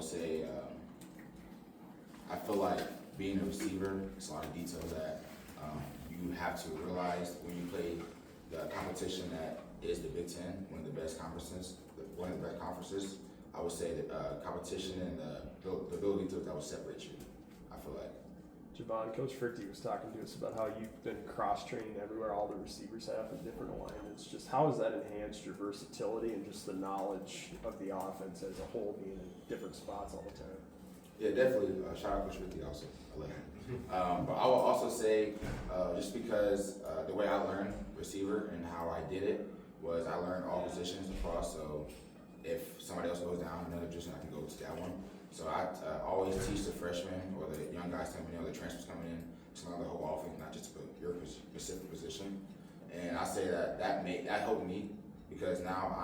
say I feel like being a receiver, it's a lot of details that you have to realize when you play the competition that is the Big Ten, one of the best conferences. I would say that competition and the ability to that will separate you. I feel like. Javon, Coach Fricky was talking to us about how you've been cross-training everywhere all the receivers have in different alignments. Just how has that enhanced your versatility and just the knowledge of the offense as a whole, being in different spots all the time? Yeah, definitely. Shout out Coach Fricky also. I love him. But I will also say, just because the way I learned receiver and how I did it was I learned all positions across. So if somebody else goes down another position, I can go to that one. So I always teach the freshmen or the young guys coming in or the transfers coming in to learn the whole offense, not just your specific position. And I say that helped me because now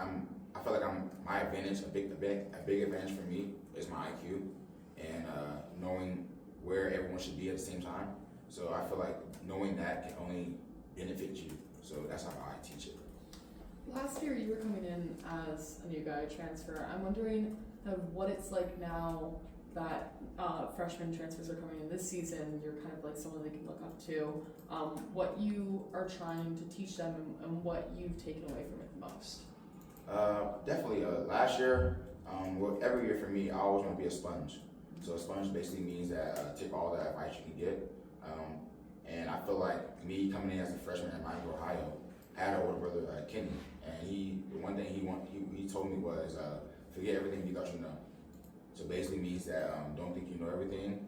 I feel like my advantage, a big advantage for me is my IQ and knowing where everyone should be at the same time. So I feel like knowing that can only benefit you. So that's how I teach it. Last year you were coming in as a new guy transfer. I'm wondering what it's like now that freshman transfers are coming in this season. You're kind of like someone they can look up to. What you are trying to teach them and what you've taken away from it the most. Definitely. Last year, every year for me, I always want to be a sponge. So a sponge basically means that take all the advice you can get. And I feel like me coming in as a freshman at Miami, Ohio, I had an older brother, Kenny, and the one thing he told me was forget everything you thought you know. So basically means that don't think you know everything.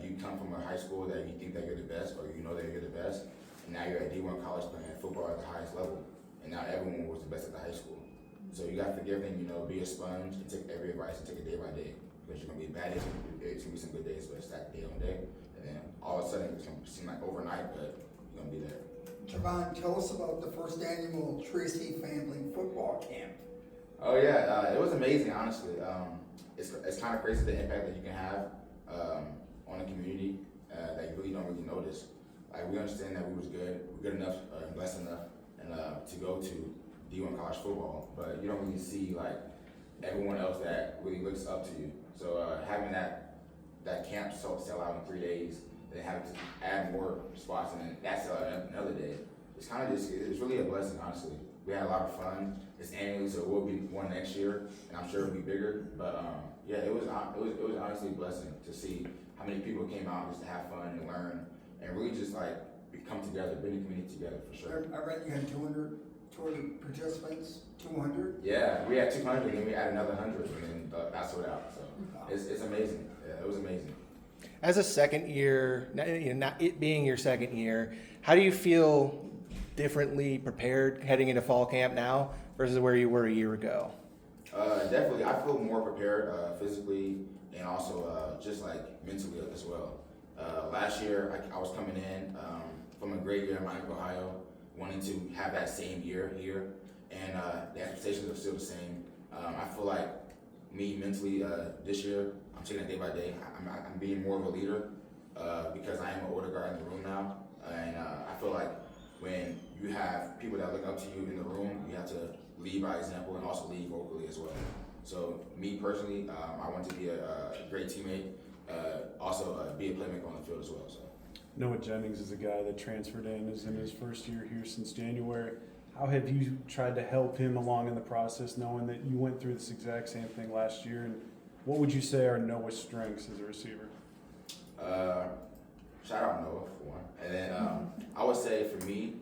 You come from a high school that you think that you're the best, or you know that you're the best, and now you're at D1 college playing football at the highest level, and now everyone was the best at the high school. So you got to forget everything you know, be a sponge, and take every advice and take it day by day. Because you're gonna be bad days, it's gonna be some good days, but it's that day on day, and then all of a sudden it's gonna seem like overnight, but you're gonna be there. Javon, tell us about the first annual Tracy Family Football Camp. Oh yeah, it was amazing, honestly. It's kind of crazy the impact that you can have on the community that you really don't really notice. Like we understand that we was good, we're good enough and blessed enough, and to go to D1 college football, but you don't really see like everyone else that really looks up to you. So having that camp sell out in 3 days, then having to add more spots and then that sell out another day, it's really a blessing, honestly. We had a lot of fun. It's annually, so it will be one next year, and I'm sure it'll be bigger. But yeah, it was honestly a blessing to see how many people came out just to have fun and learn, and really just like come together, bring the community together for sure. I read you had 200 participants. 200. Yeah, we had 200, and then we had another 100, and then that sold out. So it's amazing. Yeah, it was amazing. As a second year, not it being your second year, how do you feel differently prepared heading into fall camp now versus where you were a year ago? Definitely, I feel more prepared physically and also just like mentally as well. Last year, I was coming in from a great year in Miami, Ohio, wanting to have that same year here, and the expectations are still the same. I feel like me mentally this year, I'm taking it day by day. I'm being more of a leader because I am an older guy in the room now, and I feel like when you have people that look up to you in the room, you have to lead by example and also lead vocally as well. So me personally, I want to be a great teammate, also be a playmaker on the field as well. So. Noah Jennings is a guy that transferred in, is in his first year here since January. How have you tried to help him along in the process, knowing that you went through this exact same thing last year? And what would you say are Noah's strengths as a receiver? Shout out Noah for one. And then I would say for me,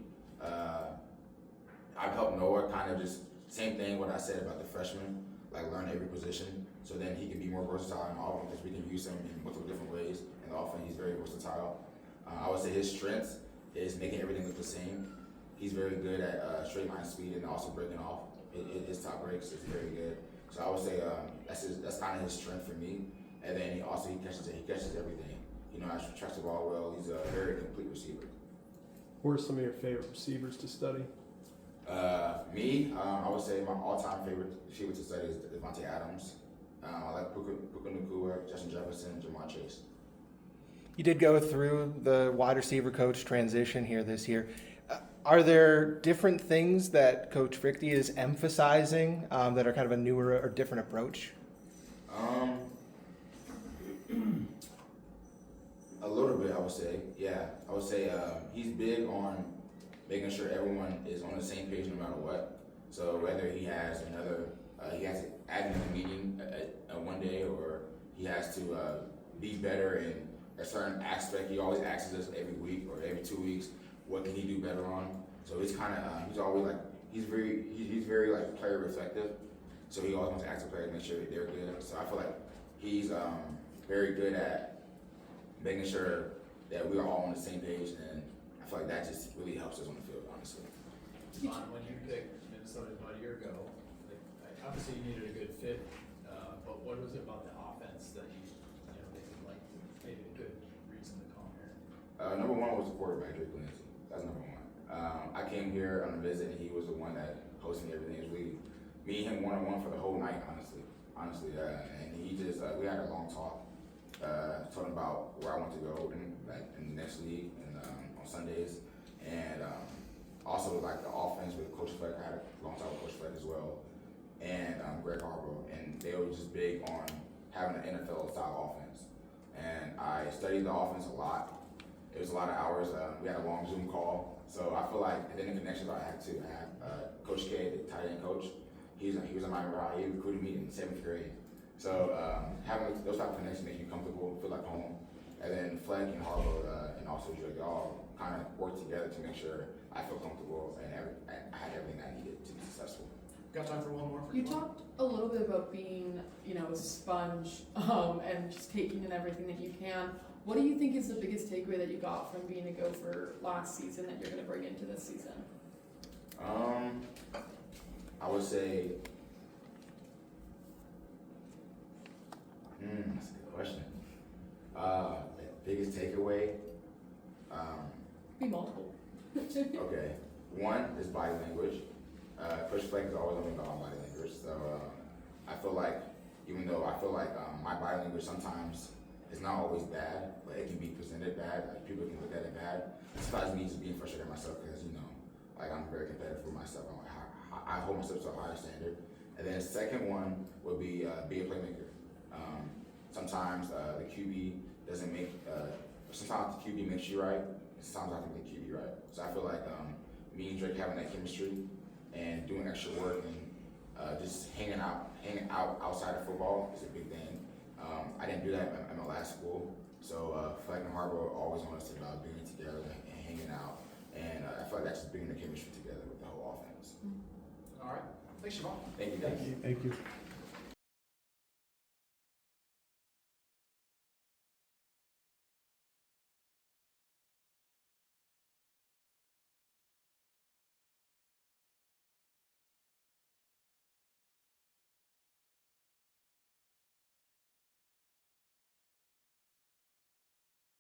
I've helped Noah kind of just same thing what I said about the freshman, like learn every position so then he can be more versatile in all of them because we can use him in multiple different ways. And often he's very versatile. I would say his strengths is making everything look the same. He's very good at straight line speed and also breaking off. His top breaks is very good. So I would say that's kind of his strength for me. And then he catches everything. You know, I trust the ball well. He's a very complete receiver. Who are some of your favorite receivers to study? I would say my all-time favorite receiver to study is Devontae Adams. I like Puka Nacua, Justin Jefferson, Javon Tracy. You did go through the wide receiver coach transition here this year. Are there different things that Coach Fricky is emphasizing that are kind of a newer or different approach? would say. Yeah, I would say he's big on making sure everyone is on the same page no matter what. So whether he has he has to add in a meeting one day, or he has to be better in a certain aspect. He always asks us every week or every 2 weeks, what can he do better on? So he's kind of he's always like he's very like player reflective. So he always wants to ask the players, make sure that they're good. So I feel like he's very good at making sure that we are all on the same page, and I feel like that just really helps us on the field, honestly. Javon, when you picked Minnesota about a year ago, obviously you needed a good fit, but what was it about the offense that you liked, made it a good reason to come here? Number one was the quarterback, Drake Lindsay. That's number one. I came here on a visit, and he was the one that hosted me everything. It was really me and him one-on-one for the whole night, honestly. And he just we had a long talk, talking about where I want to go in the next league and on Sundays, and also like the offense with Coach Fleck. I had a long talk with Coach Fleck as well, and Greg Harbaugh, and they were just big on having an NFL style offense. And I studied the offense a lot. It was a lot of hours. We had a long Zoom call, so I feel like and then the connections I had too. I had Coach K, the tight end coach. He was in my ride. He recruited me in 7th grade. So having those type of connections make you comfortable, feel like home. And then Fleck and Harbaugh and also Drake all kind of work together to make sure I feel comfortable and I had everything I needed to be successful. Got time for one more? You talked a little bit about being, a sponge and just taking in everything that you can. What do you think is the biggest takeaway that you got from being a Gopher last season that you're going to bring into this season? I would say, that's a good question. The biggest takeaway, Be multiple. okay. One is body language. Coach Fleck is always on me about my body language. So I feel like, even though I feel like my body language sometimes is not always bad, but it can be presented bad. Like people can look at it bad. Sometimes me just being frustrated at myself because like I'm very competitive for myself. I hold myself to a higher standard. And then the second one would be a playmaker. Sometimes the QB doesn't make. Sometimes the QB makes you right. And sometimes I can make QB right. So I feel like me and Drake having that chemistry and doing extra work and just hanging out outside of football is a big thing. I didn't do that at my last school. So Fleck and Harbaugh always want us about being together and hanging out. And I feel like that's just bringing the chemistry together with the whole offense. All right. Thanks, Javon. Thank you, guys. Thank you.